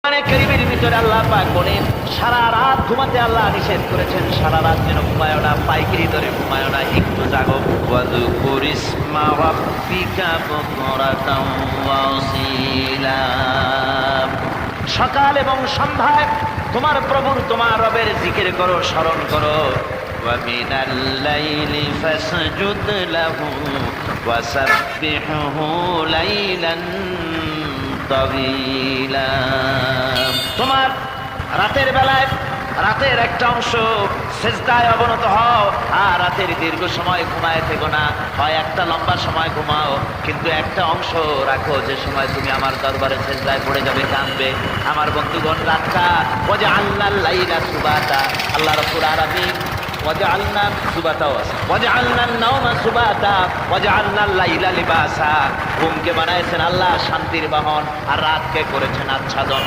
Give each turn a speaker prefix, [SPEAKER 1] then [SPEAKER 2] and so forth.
[SPEAKER 1] কোরআনে কারীমের ভিতরে আল্লাহ পাক বলেন সারা রাত ঘুমাতে আল্লাহ নিষেধ করেছেন, সারা রাত যেন ঘুমায়ও না, পাইকারি ধরে ঘুমায়ও না, একটু জাগো। ওয়াযকুর ইসমা রাব্বিকা বুকরাতাও ওয়া আসীলা, সকাল এবং সন্ধ্যায় তোমার প্রভুর তোমার রবের জিকির করো, স্মরণ করো। ওয়া মিনাল লাইলি ফাসজুদ লাহু ওয়া সাব্বিহহু লাইলান তাওয়িলা, তোমার রাতের বেলায় রাতের একটা অংশ সেজদায় অবনত হও, আর রাতের দীর্ঘ সময় ঘুমায় থেকো না, হয় একটা লম্বা সময় ঘুমাও, কিন্তু একটা অংশ রাখো যে সময় তুমি আমার দরবারে সেজদায় পড়ে যাবে, কাঁদবে। আমার বন্ধুগণ, রাতটা ওয়াজআলনাল লাইলা সুবাতা, আল্লাহ রাব্বুল আলামিন ওয়াজআলনা সুবাতাও আছে, ওয়াজআলনান নাওমা সুবাতা ওয়াজআলনাল লাইলা লিবাসা, ঘুমকে বানাইছেন আল্লাহ শান্তির বাহন, আর রাতকে করেছেন আচ্ছাদন।